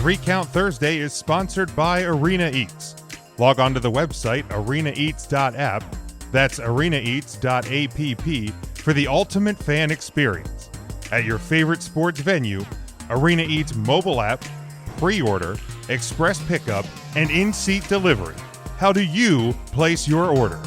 3 Count Thursday is sponsored by Arena Eats. Log on to the website arenaeats.app, that's arenaeats.app, for the ultimate fan experience. At your favorite sports venue, Arena Eats mobile app, pre-order, express pickup, and in-seat delivery. How do you place your order?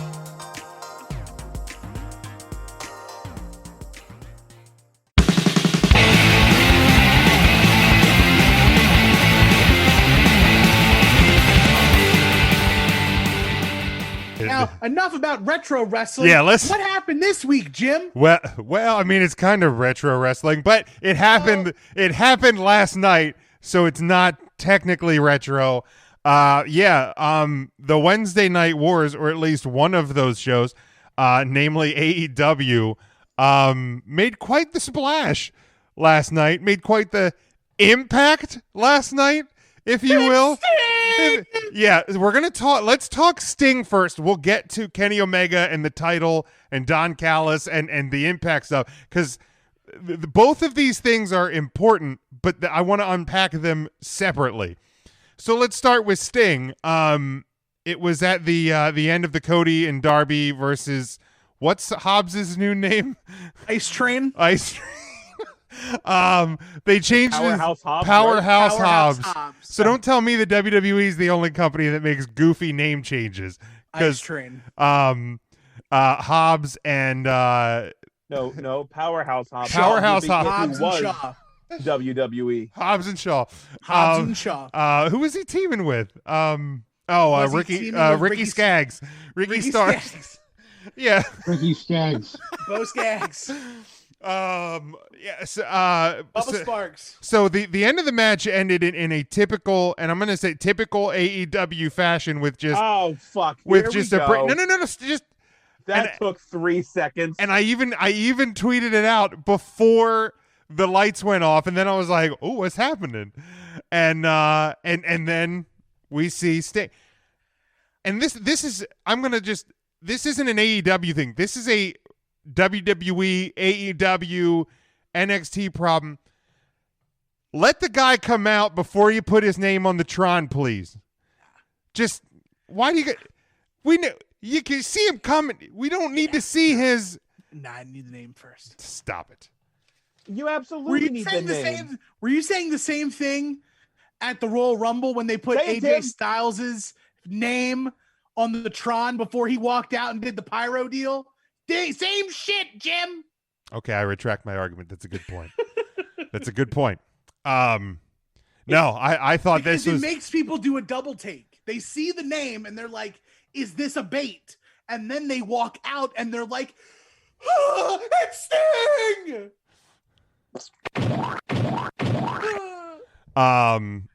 Now, enough about retro wrestling. Yeah, What happened this week, Jim? Well, I mean, it's kind of retro wrestling, but it happened. It happened last night, so it's not technically retro. The Wednesday Night Wars, or at least one of those shows, namely AEW, made quite the splash last night. Made quite the impact last night, if you will. Yeah, we're gonna talk. Let's talk Sting first. We'll get to Kenny Omega and the title and Don Callis and the Impact stuff, because both of these things are important, but I want to unpack them separately. So let's start with Sting. It was at the end of the Cody and Darby versus what's Hobbs's new name? Ice Train. Ice Train. They changed Powerhouse Hobbs. Powerhouse Powerhouse Hobbs. Hobbs. So don't tell me that WWE is the only company that makes goofy name changes. Ice Train. Hobbs and No, Powerhouse Hobbs. Powerhouse Who Hobbs. Hobbs was and Shaw. WWE. Hobbs and Shaw. Hobbs and Shaw. Who was he teaming with? Was he Ricky teaming with Ricky Skaggs. Ricky Starks. Skaggs. Yeah. Ricky Skaggs. Bo Skaggs. Yes. Bubba Sparks. So the end of the match ended in a typical, and I'm going to say typical AEW fashion, with just Oh fuck! with Here just we a break. go. No, just. That took 3 seconds. And I even tweeted it out before the lights went off, and then I was like, "Oh, what's happening?" And then we see Sting. And this is this isn't an AEW thing. This is a WWE, AEW, NXT problem. Let the guy come out before you put his name on the Tron, please. Just why do you get? We know you can see him coming. We don't need to see his. Nah, I need the name first. Stop it. You Were absolutely you need saying the the name. same? Were you saying the same thing at the Royal Rumble when they put Say it, AJ Tim. Styles' name on the Tron before he walked out and did the pyro deal? Same shit, Jim. Okay, I retract my argument. That's a good point. That's a good point. No, I thought Because this was. it makes people do a double take. They see the name and they're like, "Is this a bait?" And then they walk out and they're like, "Ah, "It's Sting!"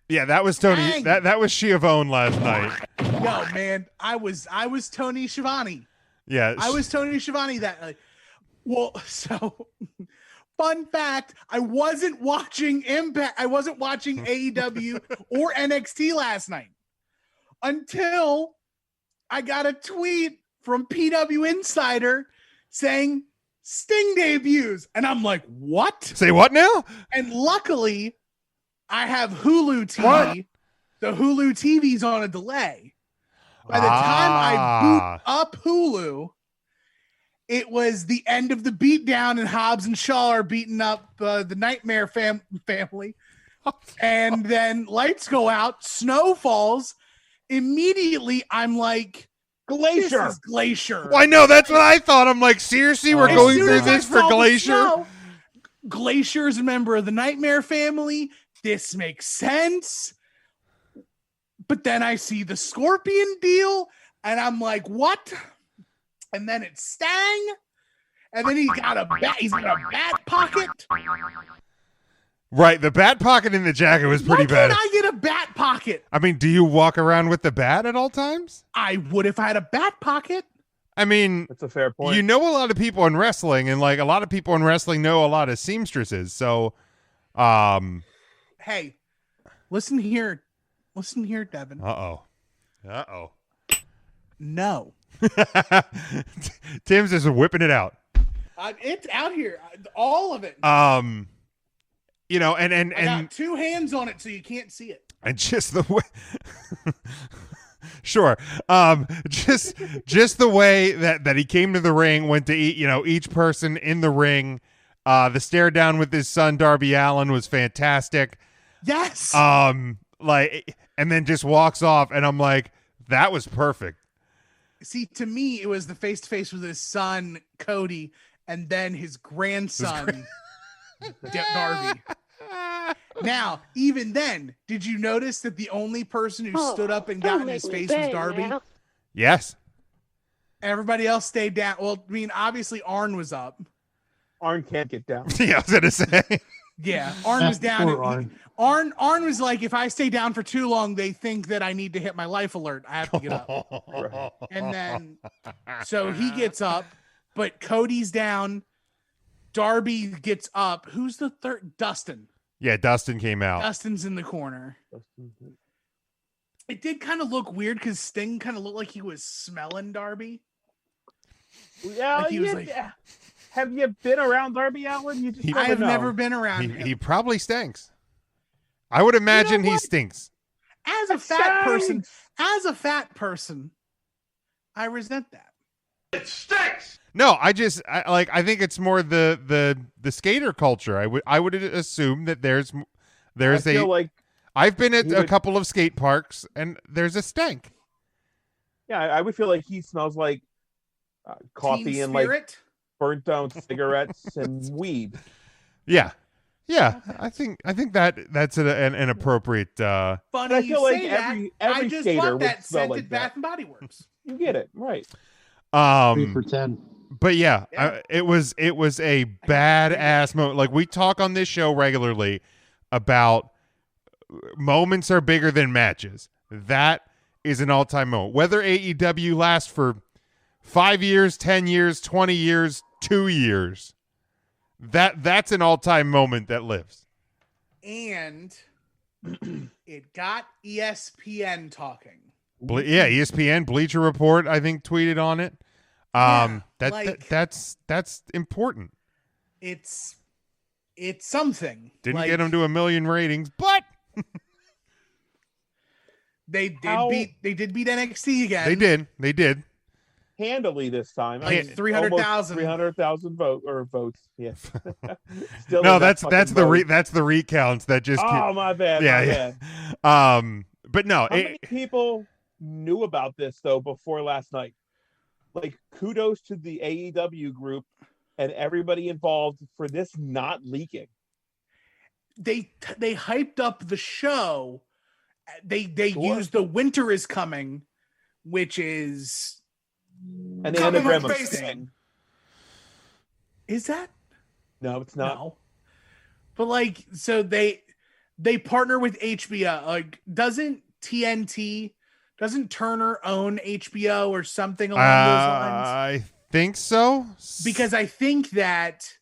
Yeah, that was Tony. Dang. That was Schiavone last night. Yo, man, I was Tony Schiavone. Yeah, I was Tony Schiavone that night. Well, so fun fact, I wasn't watching Impact. I wasn't watching AEW or NXT last night until I got a tweet from PW Insider saying Sting debuts. And I'm like, what? Say what now? And luckily, I have Hulu TV. What? The Hulu TV's on a delay. By the time I boot up Hulu, it was the end of the beatdown, and Hobbs and Shaw are beating up the Nightmare family. And then lights go out, snow falls. Immediately, I'm like, Glacier. This is Glacier. Well, I know, that's what I thought. I'm like, seriously, we're As going soon through as I this for saw the Glacier? snow, Glacier's a member of the Nightmare family. This makes sense. But then I see the Scorpion deal, and I'm like, what? And then it's Stang, and then he's got a bat pocket. Right, the bat pocket in the jacket was pretty Why bad. can't I get a bat pocket? I mean, do you walk around with the bat at all times? I would if I had a bat pocket. I mean, That's a fair point. you know a lot of people in wrestling, and like a lot of people in wrestling know a lot of seamstresses. So, Hey, listen here, Devin. Uh-oh. No, Tim's just whipping it out. it's out here, all of it. You know, and I got two hands on it, so you can't see it. And just the way sure. Just the way that he came to the ring, went to each person in the ring. The stare down with his son Darby Allin was fantastic. Yes. Like, and then just walks off, and I'm like, that was perfect. See, to me, it was the face to face with his son Cody, and then his grandson Darby. Now, even then, did you notice that the only person who stood up and got in his face was Darby? Now. Yes. Everybody else stayed down. Well, I mean, obviously Arn was up. Arn can't get down. Yeah, I was gonna say. Yeah, Arn was down. Poor Arn. Arn was like, if I stay down for too long, they think that I need to hit my life alert. I have to get up. And then, so he gets up, but Cody's down. Darby gets up. Who's the third? Dustin. Yeah, Dustin came out. Dustin's in the corner. It did kind of look weird because Sting kind of looked like he was smelling Darby. Yeah, Like he was like- yeah. Have you been around Darby Allin? You just I have know. never been around him. He probably stinks. I would imagine he what? stinks. As a fat person, I resent that. No, I think it's more the skater culture. I would assume that there's I feel like I've been at he a would- couple of skate parks and there's a stank. yeah, I would feel like he smells like coffee Teen and like Spirit. burnt down cigarettes and weed. Yeah. I think that's an appropriate. Funny But I you feel like say every that. I every just skater want would that smell scented like Bath that. and Body Works. You get it right. 3 for 10. But yeah, Yeah. it was a badass moment. Like, we talk on this show regularly about moments are bigger than matches. That is an all-time moment. Whether AEW lasts for 5 years, 10 years, 20 years, 2 years, that's an all-time moment that lives. And it got ESPN talking. Yeah, ESPN, Bleacher Report, I think, tweeted on it. Yeah, That's important. It's something. Didn't Like, get them to 1 million ratings, but They did How- beat NXT again. they did. Handily this time. Like 300,000. 300,000 votes. Yeah. Still No, in that that's fucking the vote. that's the recounts that just Oh, my bad. yeah, my yeah. bad. But no, How many people knew about this though before last night? Like, kudos to the AEW group and everybody involved for this not leaking. They hyped up the show. They Sure. used the Winter is Coming, which is An Coming anagram on of face. Sting. is that No, it's not. no? But like, so they partner with HBO. Like, doesn't Turner own HBO or something along those lines? I think so. Because I think that's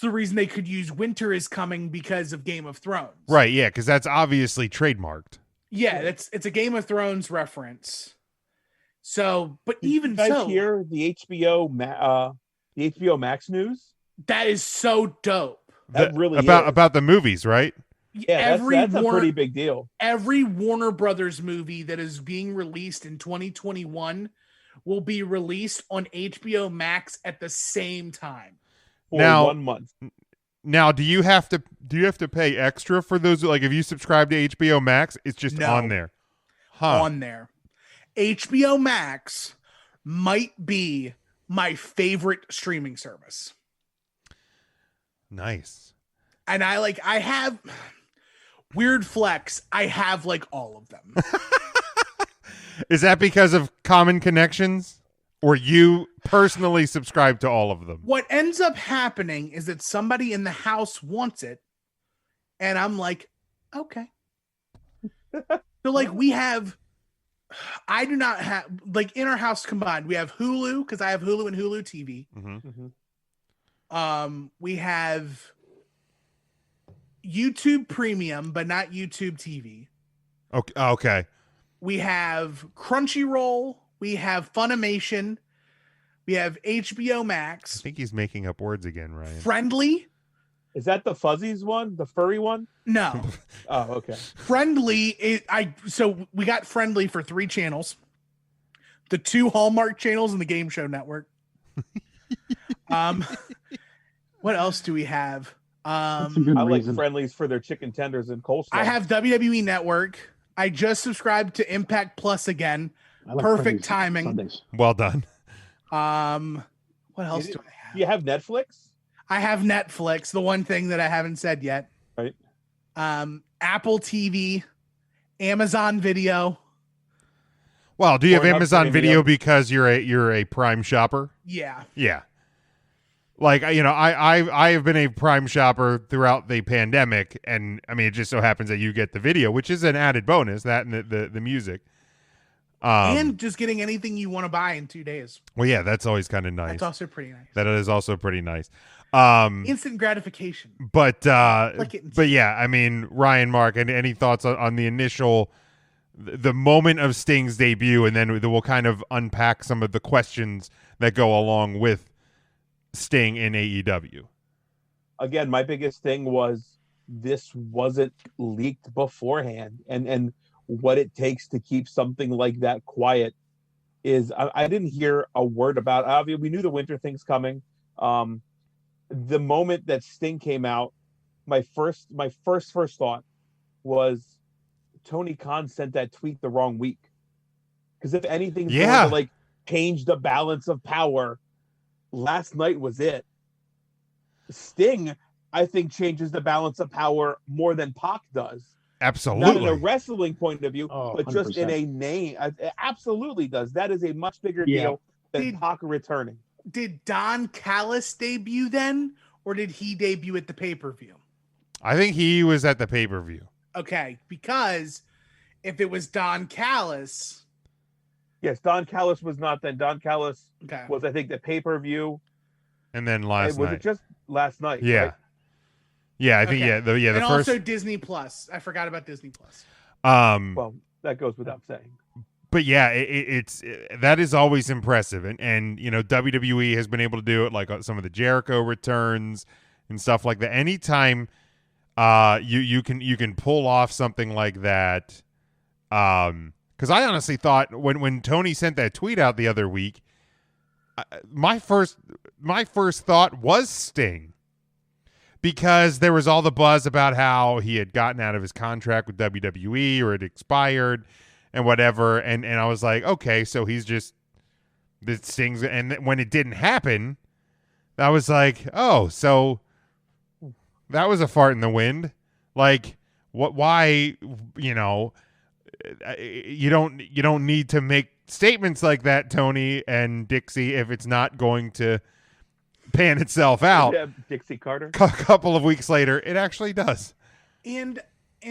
the reason they could use Winter is Coming because of Game of Thrones. Right, yeah, because that's obviously trademarked. Yeah, it's a Game of Thrones reference. So, but Did even you guys so, hear the HBO Max news? that is so dope. That really is. about the movies, right? Yeah, that's a pretty big deal. Every Warner Brothers movie that is being released in 2021 will be released on HBO Max at the same time. For Now- 1 month. Now, do you have to pay extra for those? Like, if you subscribe to HBO Max, it's just No. on there. Huh. On there. HBO Max might be my favorite streaming service. Nice. And I have weird flex. I have like all of them. Is that because of common connections, or you personally subscribe to all of them? What ends up happening is that somebody in the house wants it, and I'm like, okay. So like I do not have, like, in our house combined, we have Hulu because I have Hulu and Hulu TV. Mm-hmm. We have YouTube Premium, but not YouTube TV. Okay. We have Crunchyroll. We have Funimation. We have HBO I Max. think he's making up words again, Ryan. Friendly. Is that the Fuzzies one, the furry one? No. Oh, okay. Friendly. So we got Friendly for 3 channels, the 2 Hallmark channels and the Game Show Network. What else do we have? That's a good I like reason. Friendlies for their chicken tenders and coleslaw. I have WWE Network. I just subscribed to Impact Plus again. I like Perfect Friendly's timing. Sundays. Well done. What else do I have? Do you have Netflix? I have Netflix, the one thing that I haven't said yet. Right. Apple TV, Amazon Video. Well, do you have Pornhub Amazon Premium. Video because you're a Prime shopper? Yeah. Yeah. Like, you know, I have been a Prime shopper throughout the pandemic, and I mean, it just so happens that you get the video, which is an added bonus, that and the music. And just getting anything you want to buy in 2 days. Well, yeah, that's always kind of nice. That's also pretty nice. That is also pretty nice. Instant gratification. But Like it- but yeah, I mean, Ryan, Mark, any thoughts on the initial, the moment of Sting's debut, and then we'll kind of unpack some of the questions that go along with Sting in AEW. Again, my biggest thing was this wasn't leaked beforehand, and what it takes to keep something like that quiet is I didn't hear a word about. Obviously, we knew the winter thing's coming. The moment that Sting came out, my first thought was Tony Khan sent that tweet the wrong week, because if anything's going to like change the balance of power, last night was it. Sting, I think, changes the balance of power more than Pac does. Absolutely. Not in a wrestling point of view, Oh, but just in 100%. a name. It absolutely does. That is a much bigger deal than Pac returning. Did Don Callis debut then, or did he debut at the pay-per-view? I think he was at the pay-per-view. Okay, because if it was Don Callis, Yes, Don Callis was not then. Don Callis okay, was, I think, the pay-per-view. And then last Was night. it just last night? Yeah. Right? Yeah, I think Okay. the and first also Disney Plus. I forgot about Disney Plus. Well, that goes without saying. but yeah, it's that is always impressive, and you know, WWE has been able to do it, like some of the Jericho returns and stuff like that. Anytime you can pull off something like that, because I honestly thought when Tony sent that tweet out the other week, my first thought was Sting, because there was all the buzz about how he had gotten out of his contract with WWE or it expired and whatever. And I was like, okay, so he's just, this Sting's, and when it didn't happen, I was like, oh, so that was a fart in the wind. Like, why, you know, you don't need to make statements like that, Tony and Dixie, if it's not going to pan itself out. Yeah, Dixie Carter. A couple of weeks later, it actually does. And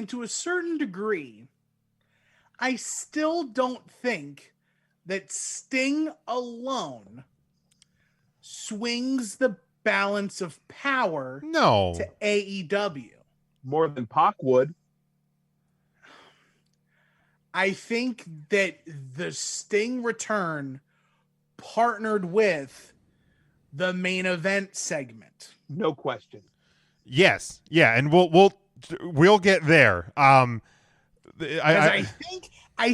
to a certain degree, I still don't think that Sting alone swings the balance of power No. to AEW. More than Pac would. I think that the Sting return partnered with the main event segment. No question. Yes. Yeah, and we'll get there. I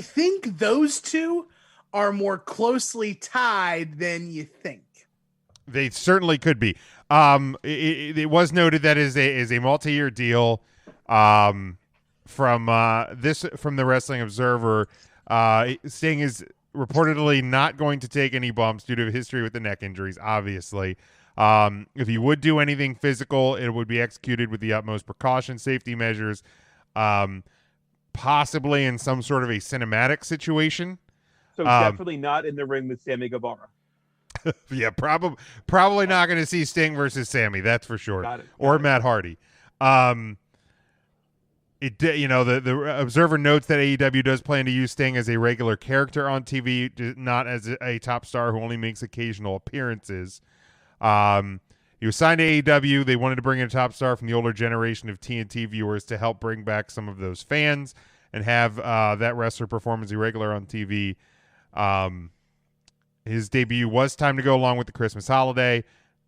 think those two are more closely tied than you think. They certainly could be. It was noted that is a multi-year deal. From the Wrestling Observer, Sting is reportedly not going to take any bumps due to history with the neck injuries. Obviously, if he would do anything physical, it would be executed with the utmost precaution, safety measures, possibly in some sort of a cinematic situation. So definitely not in the ring with Sammy Guevara. Yeah, probably not going to see Sting versus Sammy. That's for sure. Got it. Or Matt Hardy. The Observer notes that AEW does plan to use Sting as a regular character on TV, not as a top star who only makes occasional appearances. He was signed to AEW. They wanted to bring in a top star from the older generation of TNT viewers to help bring back some of those fans and have that wrestler perform as a regular on TV. His debut was timed to go along with the Christmas holiday.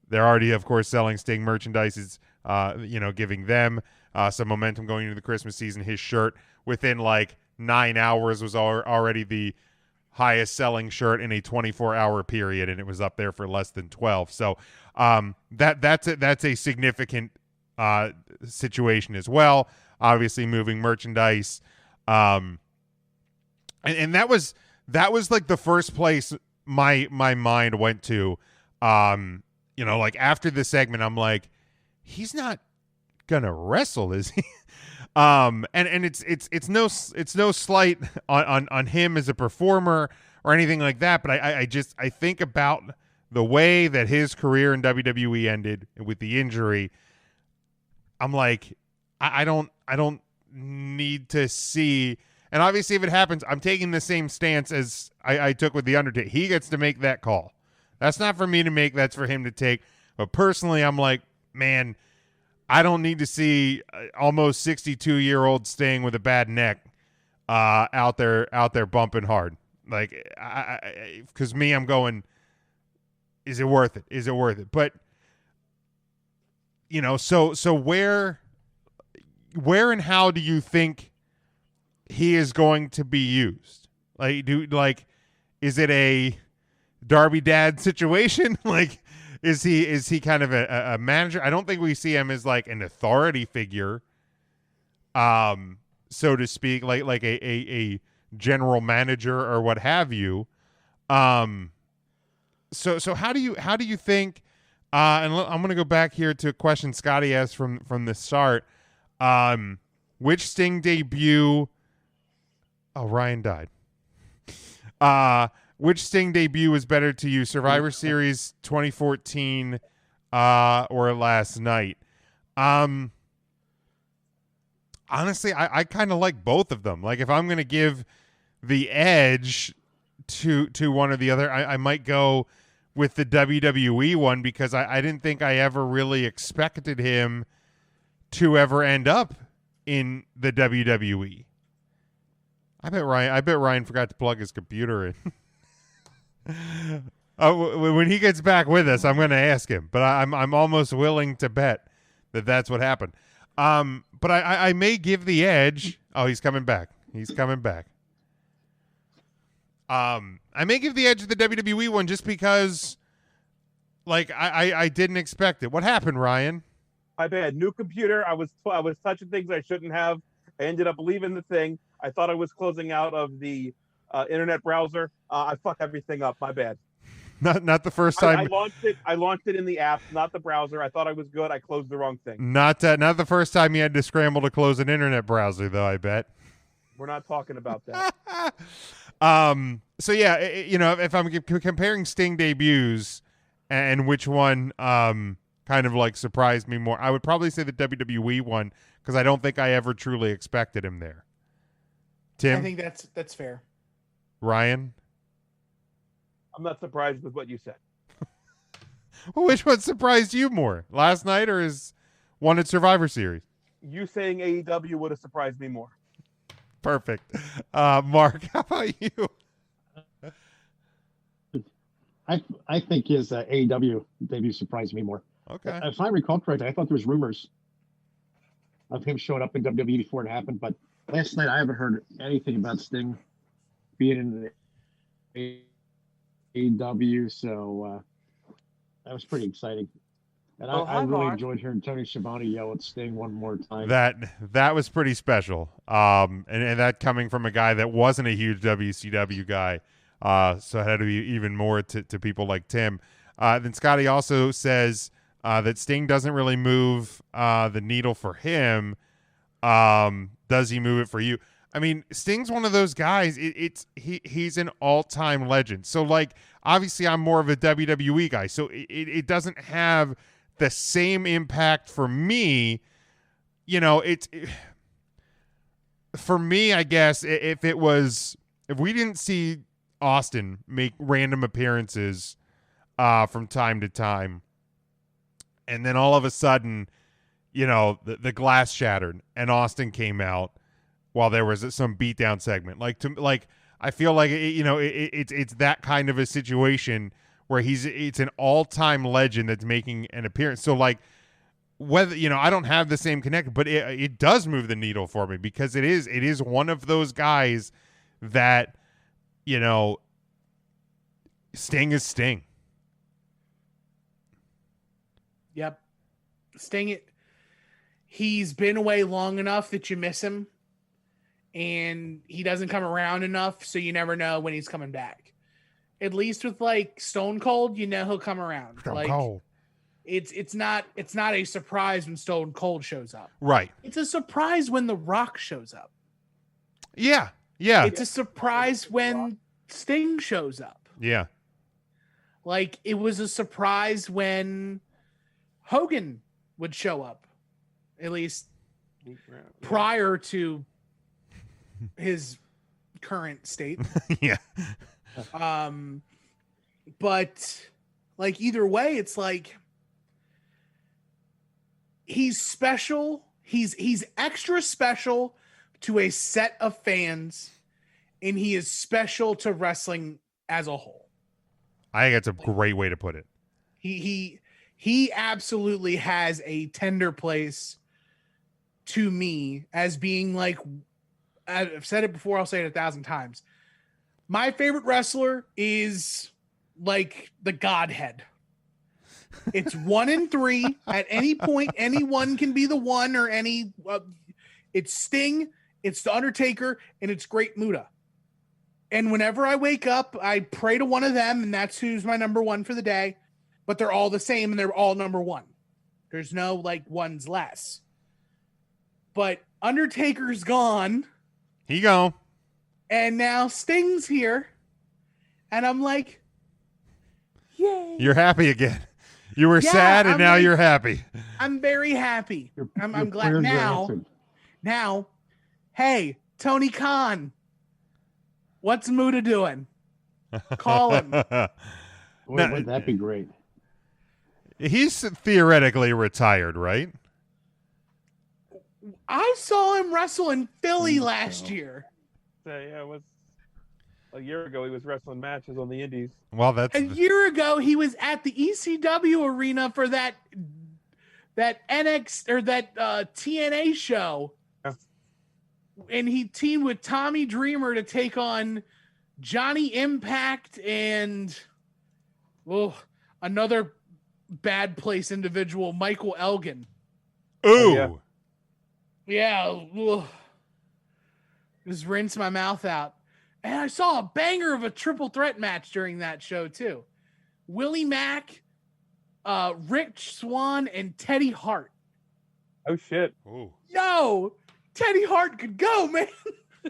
They're already, of course, selling Sting merchandise giving them some momentum going into the Christmas season. His shirt within like 9 hours was already the highest selling shirt in a 24-hour period, and it was up there for less than 12. So that's a significant situation as well. Obviously, moving merchandise, and that was like the first place my mind went to. Like after the segment, I'm like, he's not gonna wrestle, is he? And it's no slight on him as a performer or anything like that, but I think about the way that his career in WWE ended with the injury. I'm like, I don't need to see. And obviously, if it happens, I'm taking the same stance as I took with The Undertaker. He gets to make that call. That's not for me to make. That's for him to take. But personally, I'm like, man, I don't need to see almost 62-year-old Sting with a bad neck out there bumping hard. Like, because I'm going, is it worth it? Is it worth it? But so where and how do you think he is going to be used? Is it a Darby Dad situation? Like, is he kind of a manager? I don't think we see him as like an authority figure, so to speak, like a general manager or what have you. So how do you think? And I'm going to go back here to a question Scotty asked from the start. Which Sting debut? Oh, Ryan died. Which Sting debut was better to you, Survivor Series 2014 or last night? Honestly, I kind of like both of them. Like, if I'm going to give the edge to one or the other, I might go with the WWE one because I didn't think I ever really expected him to ever end up in the WWE. I bet Ryan forgot to plug his computer in. When he gets back with us, I'm going to ask him, but I'm almost willing to bet that that's what happened. But I may give the edge. Oh, he's coming back. He's coming back. I may give the edge to the WWE one just because, like, I didn't expect it. What happened, Ryan? My bad. New computer. I was touching things I shouldn't have. I ended up leaving the thing. I thought I was closing out of the internet browser. I fucked everything up. My bad. Not the first time. I launched it in the app, not the browser. I thought I was good. I closed the wrong thing. Not the first time you had to scramble to close an internet browser, though. I bet. We're not talking about that. So yeah, if I'm comparing Sting debuts and which one kind of like surprised me more, I would probably say the WWE one because I don't think I ever truly expected him there. Tim? I think that's fair. Ryan? I'm not surprised with what you said. Well, which one surprised you more? Last night or his one at Survivor Series? You saying AEW would have surprised me more. Perfect. Mark, how about you? I think his AEW debut surprised me more. Okay. If I recall correctly, I thought there was rumors of him showing up in WWE before it happened, but last night I haven't heard anything about Sting being in the AEW, so that was pretty exciting. And I really enjoyed hearing Tony Schiavone yell at Sting one more time. That was pretty special. And that coming from a guy that wasn't a huge WCW guy, so it had to be even more to people like Tim. Then Scotty also says that Sting doesn't really move the needle for him. Does he move it for you? I mean, Sting's one of those guys. He's an all-time legend. So, like, obviously, I'm more of a WWE guy. So it doesn't have the same impact for me. For me, I guess if we didn't see Austin make random appearances from time to time, and then all of a sudden, the glass shattered and Austin came out while there was some beatdown segment. I feel like it's that kind of a situation where it's an all-time legend that's making an appearance. So like whether I don't have the same connect, but it does move the needle for me because it is one of those guys that Sting is Sting. Yep. Sting, he's been away long enough that you miss him, and he doesn't come around enough, so you never know when he's coming back. At least with like Stone Cold, he'll come around. Stone Cold. It's not a surprise when Stone Cold shows up. Right. It's a surprise when The Rock shows up. Yeah. Yeah. It's a surprise when Sting shows up. Yeah. Like, it was a surprise when Hogan would show up, at least prior to his current state. Yeah. But like, either way, it's like, he's special. He's extra special to a set of fans, and he is special to wrestling as a whole. I think that's a great way to put it. He absolutely has a tender place to me as being like, I've said it before, I'll say it 1,000 times. My favorite wrestler is like the Godhead. It's 1 and 3. At any point, anyone can be the one, or any. It's Sting, it's The Undertaker, and it's Great Muta. And whenever I wake up, I pray to one of them, and that's who's my number one for the day. But they're all the same, and they're all number one. There's no like one's less. But Undertaker's gone. He gone. And now Sting's here. And I'm like, yay. You're happy again. You were sad, and I'm now like, you're happy. I'm very happy. I'm Your glad prayers are now. answered. Now, hey, Tony Khan, what's Muta doing? Call him. Boy, Now- wouldn't that be great? He's theoretically retired, right? I saw him wrestle in Philly think last so. year. Yeah, it was a year ago. He was wrestling matches on the Indies. Well, that's A year ago, he was at the ECW arena for that NX or that TNA show, Yeah. and he teamed with Tommy Dreamer to take on Johnny Impact and another bad place individual, Michael Elgin. ooh. yeah. Yeah, just rinse my mouth out. And I saw a banger of a triple threat match during that show too. Willie Mack, Rich Swann, and Teddy Hart. Oh shit! Ooh. Yo, Teddy Hart could go, man.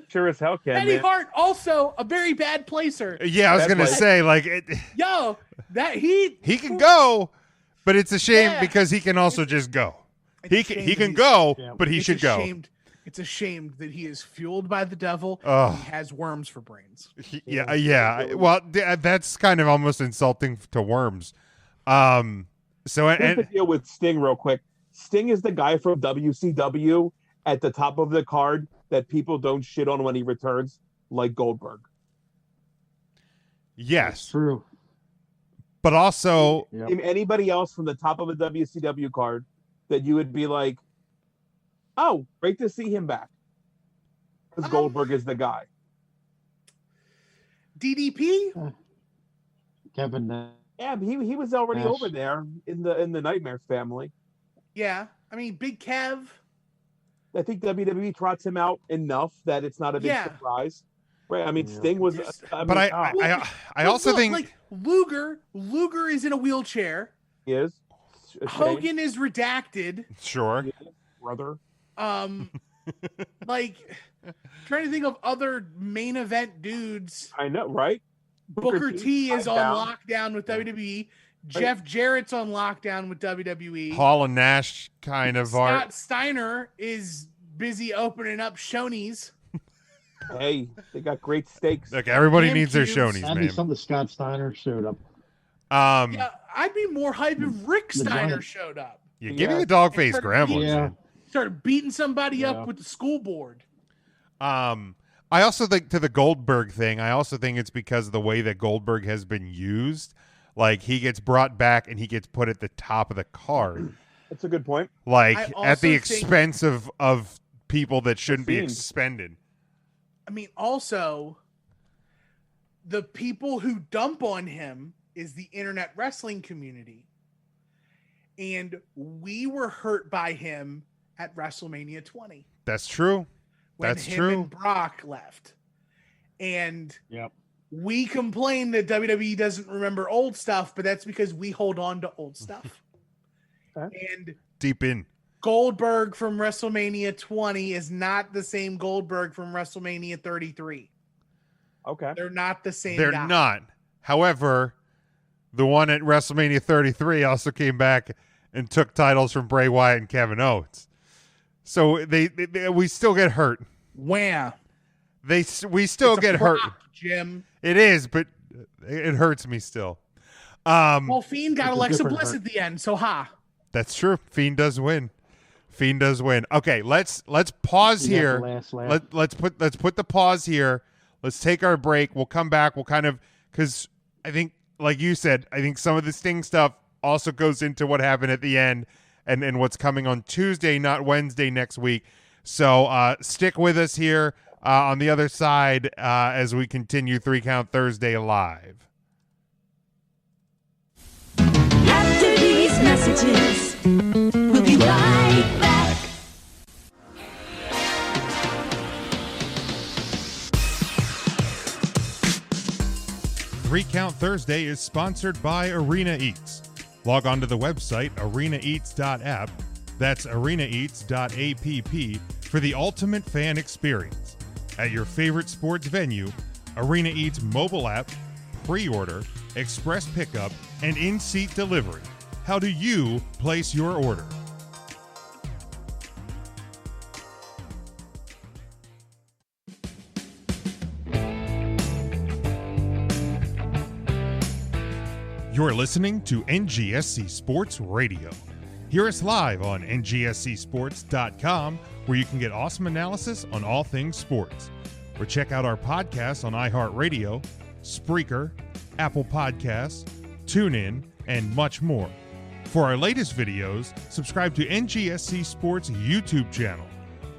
Sure as hell can. Teddy Man. Hart, also a very bad placer. Yeah, I was That's gonna like- say Yo, that he can go, but it's a shame Yeah. because he can also just go. it's He a can shame he that can he's- go, Yeah. but he it's should a go. shamed- It's a shame that he is fueled by the devil. Oh. And he has worms for brains. Yeah. Well, that's kind of almost insulting to worms. So Here's the and deal with Sting, real quick. Sting is the guy from WCW at the top of the card that people don't shit on when he returns, like Goldberg. yes, True. but also Yep. Name anybody else from the top of a WCW card that you would be like, oh, great to see him back. Because Goldberg is the guy. DDP? Kevin Yeah, but he was already Nash. over there in the Nightmare family. Yeah. I mean, Big Kev. I think WWE trots him out enough that it's not a big Yeah. surprise. Right? I mean, Yeah. Sting was. Just- I mean, but I Well, also look, think like Luger is in a wheelchair. he is. A shame, Hogan is redacted. sure. brother. Like, trying to think of other main event dudes. I know, right? Booker T is on down. lockdown with WWE. Jeff Jarrett's on lockdown with WWE. Hall and Nash kind of are. Scott Steiner is busy opening up Shoney's. Hey, they got great steaks. Look, everybody Damn needs their cubes. Shoney's, That'd be man. something Scott Steiner showed up. Yeah, I'd be more hyped if Rick The Steiner Giant. showed up. You give me Yeah. the dog face It's gremlins. Yeah. man. Started beating somebody Yeah. up with the school board. I also think to the Goldberg thing, I also think it's because of the way that Goldberg has been used. Like he gets brought back and he gets put at the top of the card. That's a good point. Like I at the also think- expense of people that shouldn't be Fiend. expended. I mean, also, the people who dump on him is the internet wrestling community. And we were hurt by him at WrestleMania 20 That's true. when That's him true. and Brock left. And Yep. we complain that WWE doesn't remember old stuff, but that's because we hold on to old stuff. Okay. And Deep in. Goldberg from WrestleMania 20 is not the same Goldberg from WrestleMania 33. Okay. They're not the same They're guy. not. However, the one at WrestleMania 33 also came back and took titles from Bray Wyatt and Kevin Owens. So they we still get hurt. Wham. We still It's a get hurt. prop, Jim. It is, but it hurts me still. Well, Fiend got It's a Alexa different Bliss hurt. at the end, so ha. That's true. Fiend does win. Fiend does win. Okay, let's pause You got the here. last laugh. Let's put the pause here. Let's take our break. We'll come back. We'll kind of, because I think, like you said, I think some of the Sting stuff also goes into what happened at the end and what's coming on Tuesday, not Wednesday next week. So stick with us here on the other side as we continue 3 Count Thursday live. After these messages, we'll be right back. Three Count Thursday is sponsored by Arena Eats. Log on to the website arenaeats.app. That's arenaeats.app for the ultimate fan experience. At your favorite sports venue, Arena Eats mobile app, pre-order, express pickup, and in-seat delivery. How do you place your order? You're listening to NGSC Sports Radio. Hear us live on ngscsports.com, where you can get awesome analysis on all things sports. Or check out our podcasts on iHeartRadio, Spreaker, Apple Podcasts, TuneIn, and much more. For our latest videos, subscribe to NGSC Sports YouTube channel.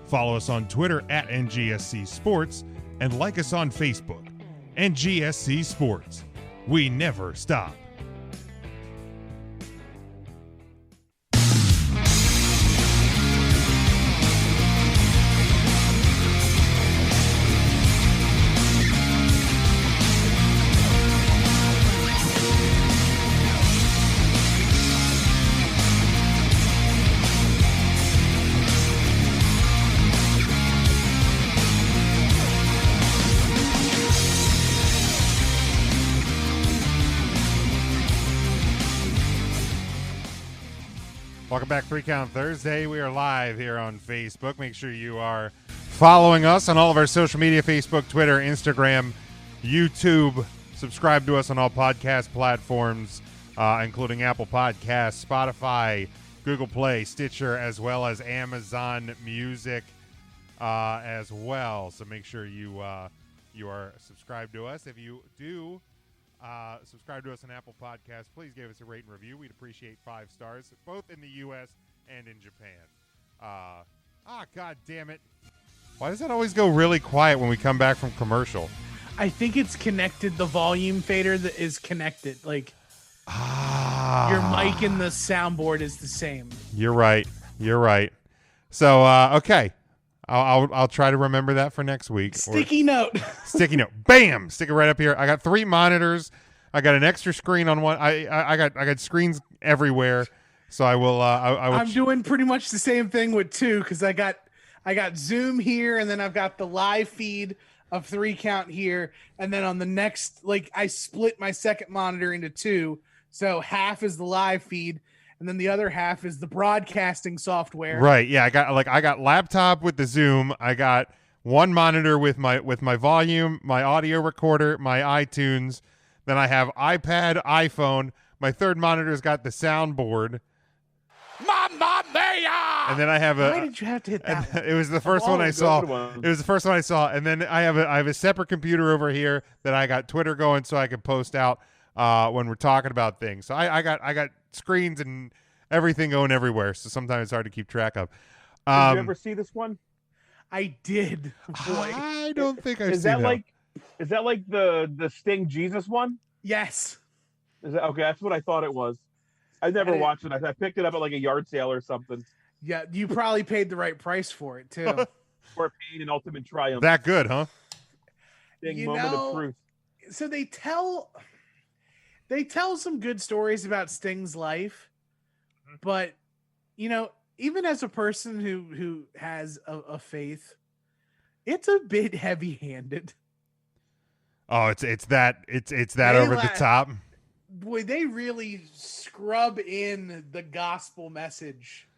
Follow us on Twitter at NGSC Sports, and like us on Facebook. NGSC Sports. We never stop. Welcome back, 3 Count Thursday. We are live here on Facebook. Make sure you are following us on all of our social media, Facebook, Twitter, Instagram, YouTube. Subscribe to us on all podcast platforms, including Apple Podcasts, Spotify, Google Play, Stitcher, as well as Amazon Music as well. So make sure you are subscribed to us. If you do subscribe to us on Apple Podcasts, please give us a rate and review. We'd appreciate 5 stars, both in the U.S. and in Japan. God damn it. Why does that always go really quiet when we come back from commercial? I think it's connected. The volume fader that is connected. Like your mic and the soundboard is the same. You're right. You're right. So, okay. I'll try to remember that for next week. Sticky note. Sticky note. Bam! Stick it right up here. I got 3 monitors. I got an extra screen on one. I got screens everywhere. So I will. I'm doing pretty much the same thing with 2 because I got Zoom here, and then I've got the live feed of 3 Count here, and then on the next, like, I split my second monitor into 2, so half is the live feed, and then the other half is the broadcasting software. Right. Yeah. I got laptop with the Zoom. I got one monitor with my volume, my audio recorder, my iTunes. Then I have iPad, iPhone. My third monitor's got the soundboard. Mamma mia! And then I have Why did you have to hit that one? it was the first Oh, one I good saw. one. It was the first one I saw, and then I have a separate computer over here that I got Twitter going so I can post out when we're talking about things. So I got screens and everything going everywhere, so sometimes it's hard to keep track of. Did you ever see this one? I did. Boy. I don't think I've Is seen that is that like the Sting Jesus one? Yes. Is that okay? That's what I thought it was. I never That is- watched it. I picked it up at like a yard sale or something. Yeah, you probably paid the right price for it too. For Pain and Ultimate Triumph. that good, huh? Sting You moment know, of truth. So they tell some good stories about Sting's life, but even as a person who has a faith, it's a bit heavy-handed. Oh, it's that They over the laugh. top. Boy, they really scrub in the gospel message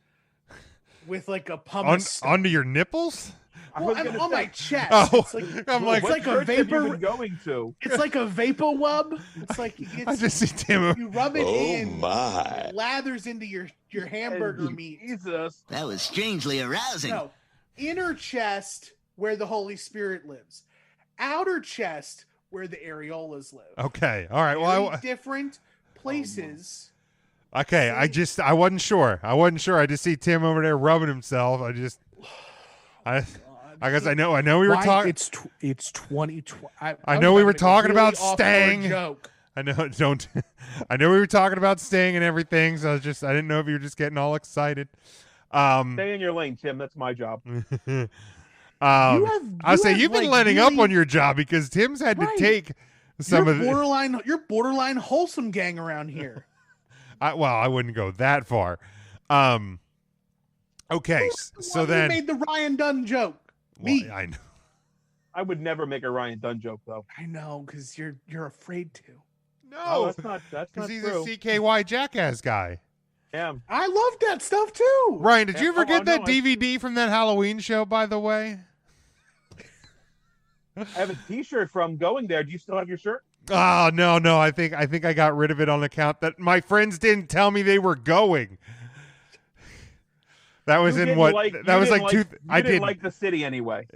with like a pumice stone. Onto your nipples. I Well, was and gonna on say, my chest. Oh, It's like, I'm like, it's like a church have you vapor. been going to? It's like a vapor wub. It's like I just see Tim. you rub it in, my. lathers into your hamburger meat. Jesus. That was strangely arousing. No, inner chest where the Holy Spirit lives, outer chest where the areolas live. Okay, all right. Very Well, different places. okay. I wasn't sure. I just see Tim over there rubbing himself. I guess I know we were Why? talking. It's 2020. I know we were talking about Sting. Sting. Joke. I know. Don't. I know we were talking about Sting and everything. So I didn't know if you were just getting all excited. Stay in your lane, Tim. That's my job. I'll say have, you've been like, letting up really- on your job because Tim's had Right. to take some You're of the. borderline wholesome gang around here. I wouldn't go that far. Okay, so Who then made the Ryan Dunn joke? Well, Me. I know. I would never make a Ryan Dunn joke though. I know, because you're afraid to. Oh, No, that's not because he's true. a CKY jackass guy. Damn. I love that stuff too. Ryan, did you Yeah, ever oh, get no, that DVD from that Halloween show? By the way. I have a T-shirt from going there. Do you still have your shirt? Oh no. I think I got rid of it on account that my friends didn't tell me they were going. That was You in didn't what? like- That you was didn't like two. I didn't did. like the city anyway.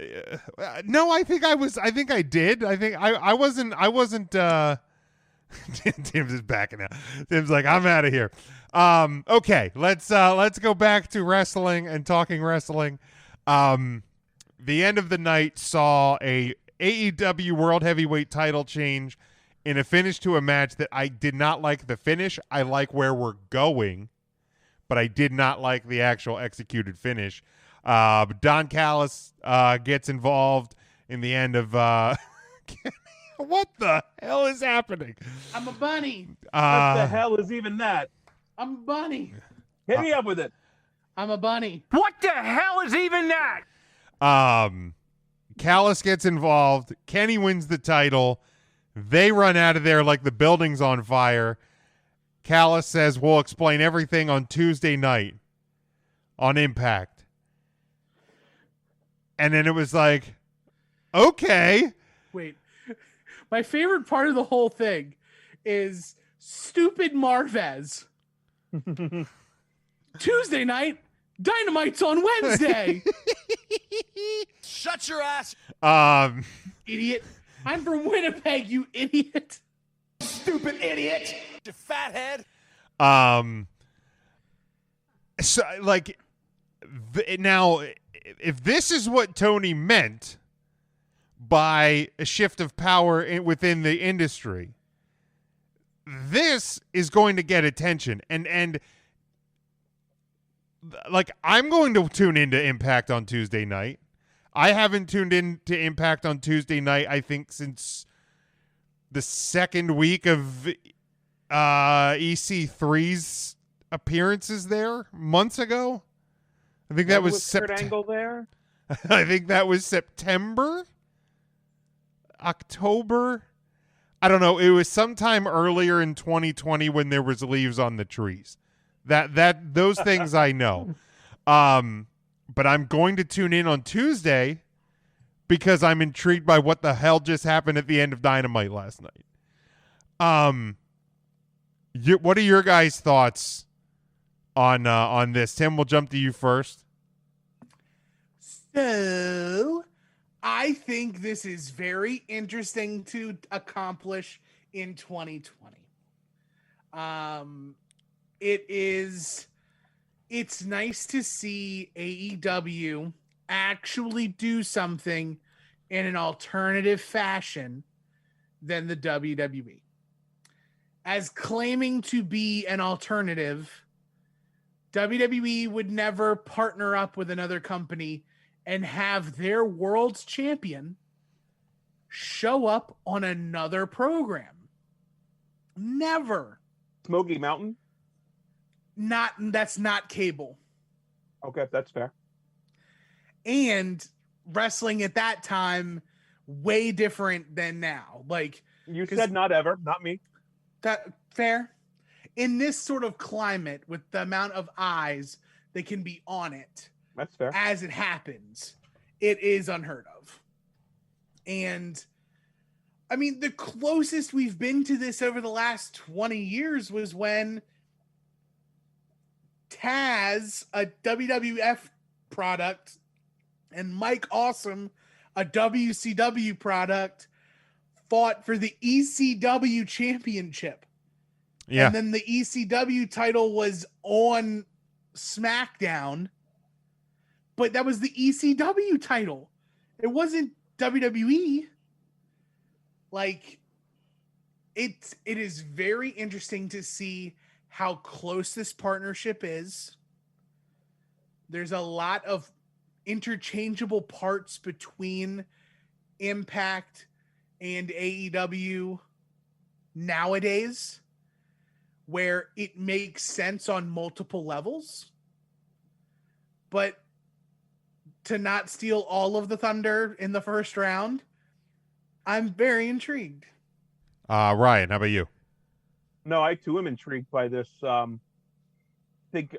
No, I think I was. I think I did. I think I wasn't. I wasn't. Tim's is backing out. Tim's like, I'm out of here. Okay, let's go back to wrestling and talking wrestling. The end of the night saw a AEW World Heavyweight title change in a finish to a match that I did not like the finish. I like where we're going, but I did not like the actual executed finish. Don Callis gets involved in the end of what the hell is happening? I'm a bunny. What the hell is even that? I'm a bunny. Hit me up with it. I'm a bunny. What the hell is even that? Callis gets involved. Kenny wins the title. They run out of there like the building's on fire. Callis says, we'll explain everything on Tuesday night on Impact. And then it was like, okay. Wait. My favorite part of the whole thing is stupid Marvez. Tuesday night, Dynamite's on Wednesday. Shut your ass. Idiot. I'm from Winnipeg, you idiot. Stupid idiot. You fathead. So like now if this is what Tony meant by a shift of power within the industry, this is going to get attention and like I'm going to tune into Impact on Tuesday night. I haven't tuned in to Impact on Tuesday night, I think, since the second week of EC3's appearances there months ago. I think that was Kurt Angle there. I think that was September, October. I don't know. It was sometime earlier in 2020 when there was leaves on the trees. Those things I know. But I'm going to tune in on Tuesday because I'm intrigued by what the hell just happened at the end of Dynamite last night. What are your guys' thoughts on this? Tim, we'll jump to you first. So, I think this is very interesting to accomplish in 2020. It is it's nice to see AEW actually do something in an alternative fashion than the WWE. As claiming to be an alternative, WWE would never partner up with another company and have their world's champion show up on another program. Never. Smoky Mountain. That's not cable. Okay, that's fair. And wrestling at that time way different than now. Like, You said not ever, not me. that fair? In this sort of climate with the amount of eyes that can be on it That's fair. as it happens, it is unheard of. And I mean, the closest we've been to this over the last 20 years was when Taz, a WWF product, and Mike Awesome, a WCW product, fought for the ECW championship. Yeah. And then the ECW title was on SmackDown, but that was the ECW title. It wasn't WWE. Like, it is very interesting to see how close this partnership is. There's a lot of interchangeable parts between Impact and AEW nowadays, where it makes sense on multiple levels. But to not steal all of the thunder in the first round, I'm very intrigued. Ryan, how about you? No, I too am intrigued by this. Think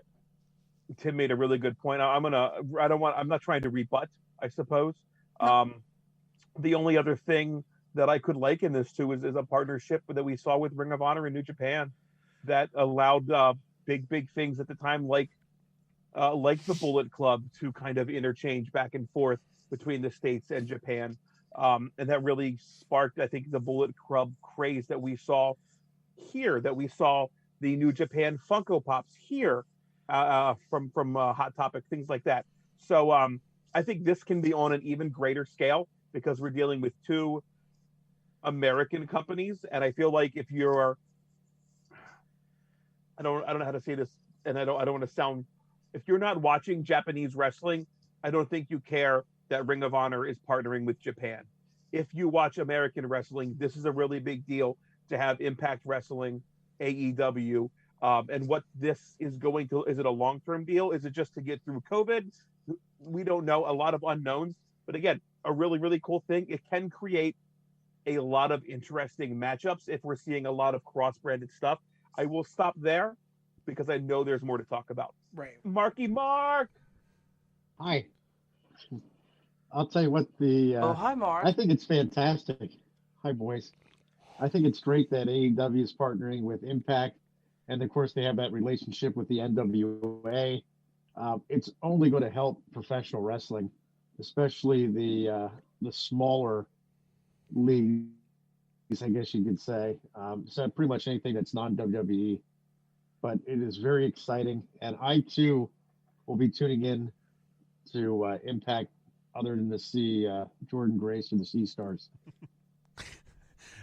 Tim made a really good point. I'm not trying to rebut, I suppose. The only other thing that I could liken this to is a partnership that we saw with Ring of Honor and New Japan that allowed big things at the time, like the Bullet Club, to kind of interchange back and forth between the States and Japan. And that really sparked, I think, the Bullet Club craze that we saw here, that we saw the New Japan Funko Pops here from Hot Topic, things like that. So I think this can be on an even greater scale because we're dealing with two American companies. And I feel like if you're, I don't know how to say this, and I don't want to sound, if you're not watching Japanese wrestling, I don't think you care that Ring of Honor is partnering with Japan. If you watch American wrestling, this is a really big deal to have Impact Wrestling, AEW, and what this is going to, is it a long-term deal? Is it just to get through COVID? We don't know, a lot of unknowns, but again, a really, really cool thing. It can create a lot of interesting matchups if we're seeing a lot of cross-branded stuff. I will stop there because I know there's more to talk about. Right. Marky Mark! Hi. I'll tell you what, hi, Mark. I think it's fantastic. Hi, boys. I think it's great that AEW is partnering with Impact, and of course they have that relationship with the NWA. It's only going to help professional wrestling, especially the smaller leagues, I guess you could say. So pretty much anything that's non-WWE. But it is very exciting, and I too will be tuning in to Impact, other than to see Jordan Grace or the Sea Stars.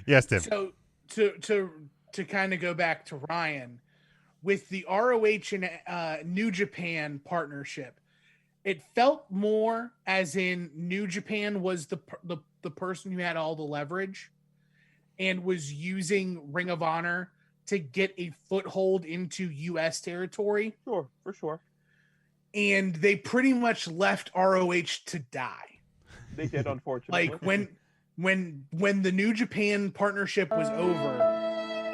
Yes, Tim. So to kind of go back to Ryan, with the ROH and New Japan partnership, it felt more as in New Japan was the person who had all the leverage and was using Ring of Honor to get a foothold into U.S. territory. Sure, for sure. And they pretty much left ROH to die. They did, unfortunately. Like when the New Japan partnership was over,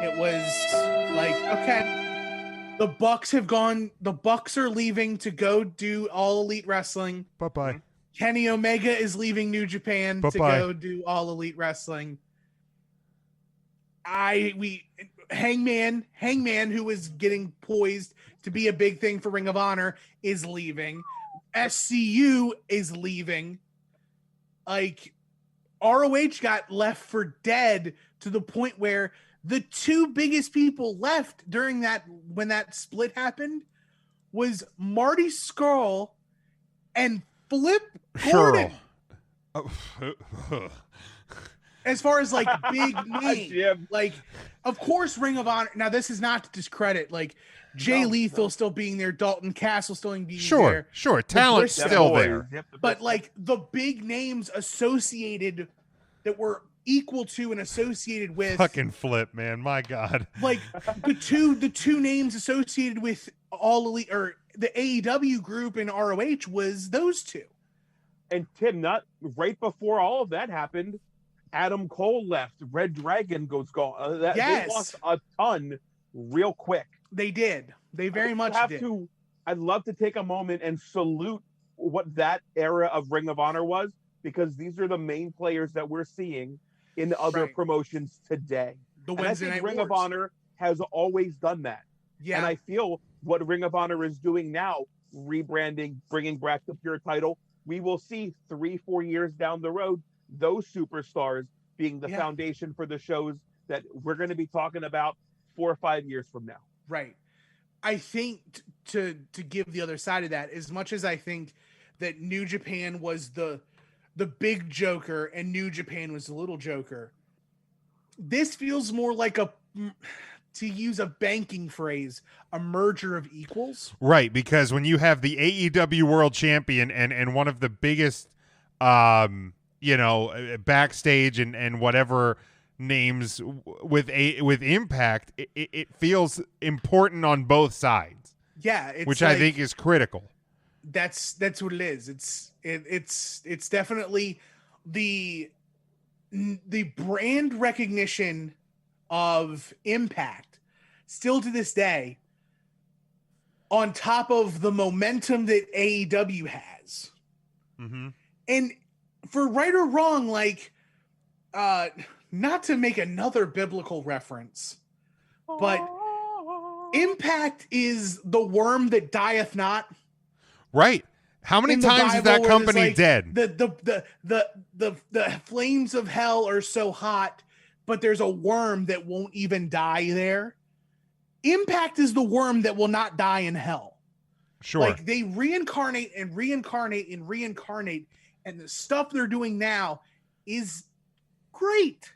it was like, okay, the Bucks are leaving to go do All Elite Wrestling. Bye-bye. Kenny Omega is leaving New Japan to go do All Elite Wrestling. Hangman, who was getting poised to be a big thing for Ring of Honor, is leaving. SCU is leaving. Like, ROH got left for dead to the point where the two biggest people left during that, when that split happened, was Marty Scurll and Flip Gordon. Oh. As far as like big name, Jim. like of course Ring of Honor. Now this is not to discredit like Jay Lethal still being there, Dalton Castle still being there. Sure. Talent's Briscoe still boys. there. Yep, the But best. like the big names associated that were equal to and associated with Fucking Flip, man. My God. like the two names associated with All Elite or the AEW group in ROH was those two. And Tim, not right before all of that happened, Adam Cole left. Red Dragon goes gone. Yes. They lost a ton real quick. They did. They very much did. I'd love to take a moment and salute what that era of Ring of Honor was, because these are the main players that we're seeing in other Right. promotions today. The And I Wednesday think Night Ring of Wars. Honor has always done that. Yeah. And I feel what Ring of Honor is doing now, rebranding, bringing back the pure title, we will see 3-4 years down the road, those superstars being the Yeah. foundation for the shows that we're going to be talking about 4 or 5 years from now. Right. I think to give the other side of that, as much as I think that New Japan was the big joker and New Japan was the little joker, this feels more like to use a banking phrase, a merger of equals. Right, because when you have the AEW World Champion and one of the biggest, backstage and whatever names with Impact, it feels important on both sides, Yeah, it's which like, I think is critical. that's what it is. It's definitely the brand recognition of Impact still to this day, on top of the momentum that AEW has. Mm-hmm. And for right or wrong, like not to make another biblical reference, but Impact is the worm that dieth not. Right. How many In the times is Bible that where company there's, like, dead? The flames of hell are so hot, but there's a worm that won't even die there. Impact is the worm that will not die in hell. Sure. Like they reincarnate and reincarnate and reincarnate, and the stuff they're doing now is great.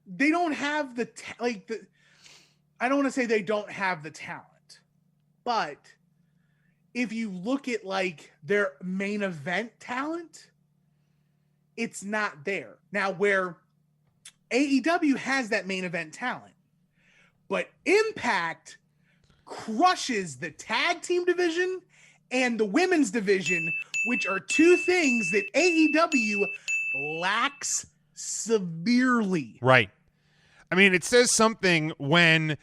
They don't have the I don't want to say they don't have the talent, but if you look at like their main event talent, it's not there. Now where AEW has that main event talent, but Impact crushes the tag team division and the women's division, which are two things that AEW lacks severely. Right. I mean, it says something when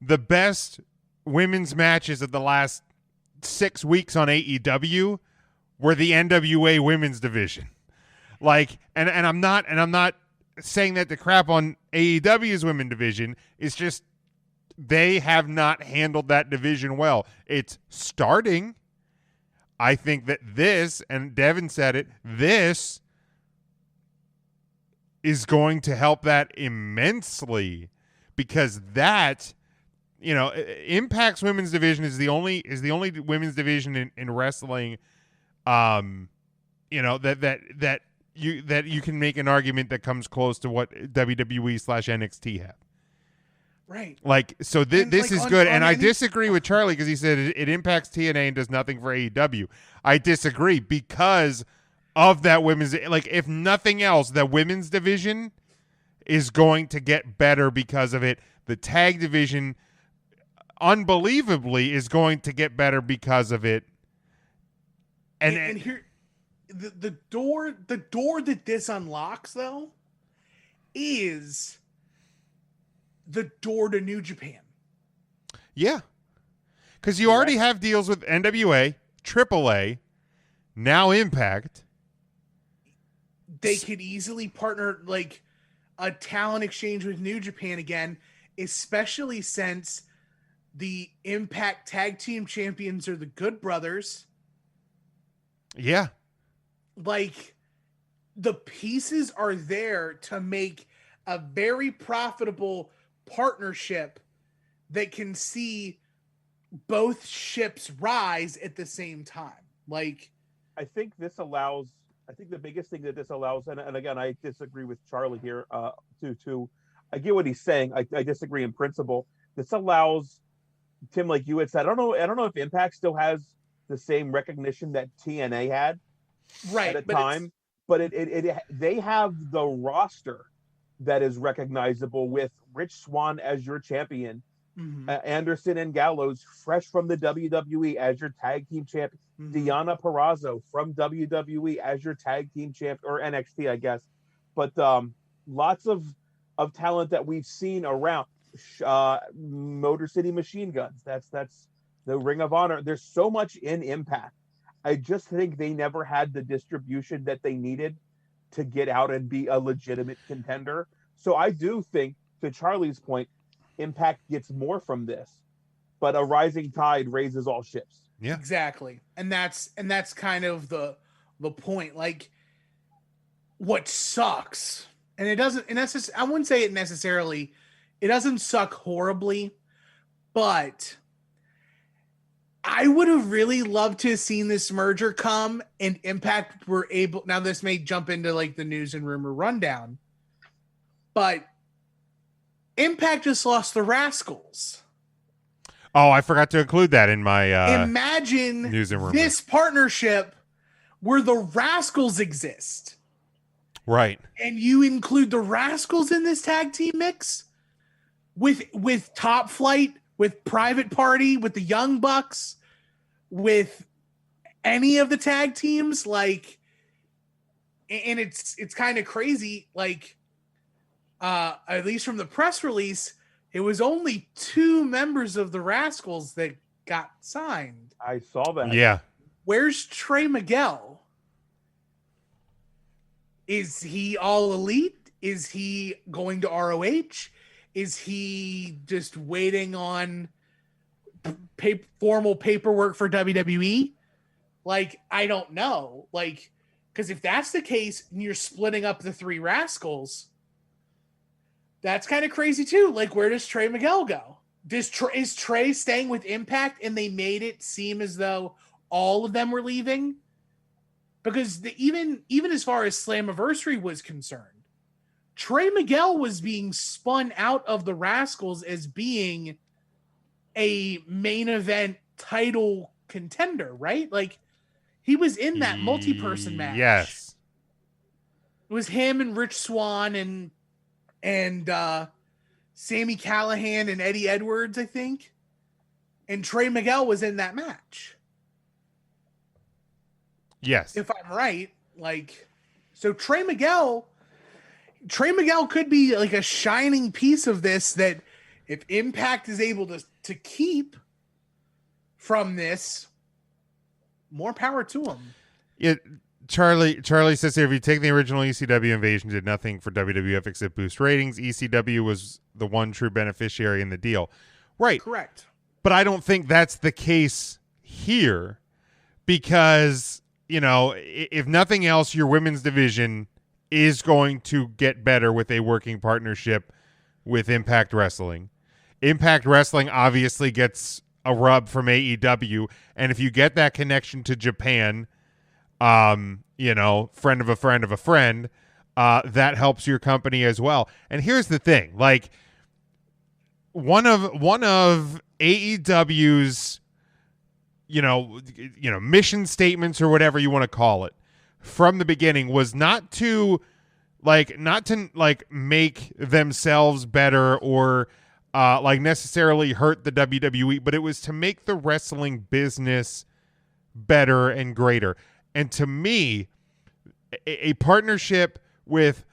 the best women's matches of the last 6 weeks on AEW were the NWA women's division. Like, and I'm not saying that to crap on AEW's women division. It's just they have not handled that division well. It's starting. I think that this, and Devin said it, this is going to help that immensely, because that, Impact's women's division is the only women's division in wrestling, that you can make an argument that comes close to what WWE/NXT have. Right. Like, so And, this like, is on- good. on And I any- disagree with Charlie because he said it impacts TNA and does nothing for AEW. I disagree because of that women's, like, if nothing else, the women's division is going to get better because of it. The tag division, unbelievably, is going to get better because of it. And here, the door that this unlocks though is the door to New Japan. Yeah. Because you already have deals with NWA, AAA, now Impact. They could easily partner like a talent exchange with New Japan again, especially since the Impact Tag Team Champions are the Good Brothers. Yeah. Like, the pieces are there to make a very profitable partnership that can see both ships rise at the same time. Like, I think this allows. I think the biggest thing that this allows, and again, I disagree with Charlie here. To I get what he's saying. I disagree in principle. This allows Tim, like you had said. I don't know if Impact still has the same recognition that TNA had right at a time, but they have the roster that is recognizable with Rich Swann as your champion. Anderson and Gallows, fresh from the WWE as your tag team champion. Deonna Purrazzo from WWE as your tag team champ, or NXT, I guess. But lots of talent that we've seen around. Motor City Machine Guns. That's the Ring of Honor. There's so much in Impact. I just think they never had the distribution that they needed to get out and be a legitimate contender. So I do think, to Charlie's point, Impact gets more from this, but a rising tide raises all ships. Yeah, exactly. And that's kind of the point. Like, what sucks, and it doesn't, and I wouldn't say it necessarily, it doesn't suck horribly, but I would have really loved to have seen this merger come, and Impact were able, now this may jump into like the news and rumor rundown, but Impact just lost the Rascals. Oh, I forgot to include that in my imagine news and rumor. This partnership where the Rascals exist. Right. And you include the Rascals in this tag team mix with Top Flight, with Private Party, with the Young Bucks, with any of the tag teams, like, and it's kind of crazy, like, at least from the press release, it was only 2 members of the Rascals that got signed. I saw that. Yeah. Where's Trey Miguel? Is he all elite? Is he going to ROH? Is he just waiting on formal paperwork for WWE? Like, I don't know. Like, because if that's the case and you're splitting up the 3 Rascals, that's kind of crazy too. Like, where does Trey Miguel go? Is Trey staying with Impact and they made it seem as though all of them were leaving? Because even as far as Slammiversary was concerned, Trey Miguel was being spun out of the Rascals as being a main event title contender, right? Like, he was in that multi-person match. Yes. It was him and Rich Swann and Sammy Callahan and Eddie Edwards, I think. And Trey Miguel was in that match. Yes. If I'm right. Like, so Trey Miguel could be like a shining piece of this, that if Impact is able to keep from this, more power to him. Charlie says here, if you take the original ECW invasion, did nothing for WWF except boost ratings. ECW was the one true beneficiary in the deal. Right. Correct. But I don't think that's the case here, because, you know, if nothing else, your women's division is going to get better with a working partnership with Impact Wrestling. Impact Wrestling obviously gets a rub from AEW, and if you get that connection to Japan, you know, friend of a friend of a friend, that helps your company as well. And here's the thing, like, one of AEW's, you know, mission statements, or whatever you want to call it, from the beginning was not to make themselves better or like necessarily hurt the WWE, but it was to make the wrestling business better and greater. And to me, a partnership with,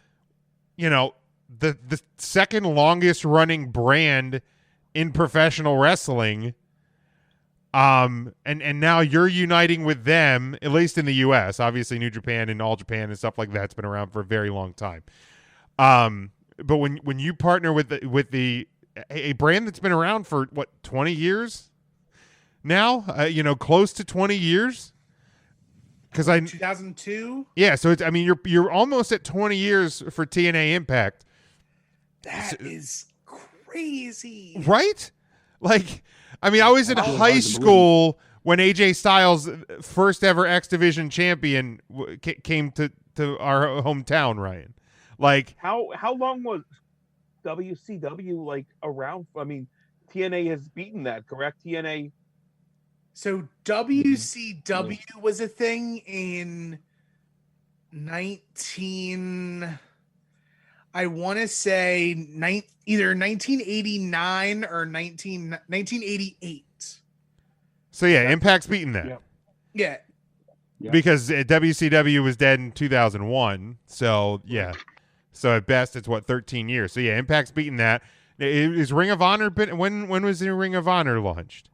you know, the second longest running brand in professional wrestling, and now you're uniting with them, at least in the US. Obviously New Japan and All Japan and stuff like that's been around for a very long time. But when you partner with a brand that's been around for what, 20 years now, you know, close to 20 years. Because 2002. Yeah, so it's, I mean, you're almost at 20 years for TNA Impact. That is crazy, right? Like, I mean, I was in It's really high hard to believe. school when AJ Styles, first ever X Division champion, came to our hometown, Ryan. Like, How long was WCW like around? I mean, TNA has beaten that, correct? TNA. So WCW was a thing in I want to say either 1989 or 1988. so yeah, Impact's beaten that. Yeah. Yeah. Yeah. Because WCW was dead in 2001. So yeah, so at best it's 13 years. So yeah, Impact's beaten that. Is Ring of Honor been when was the Ring of Honor launched?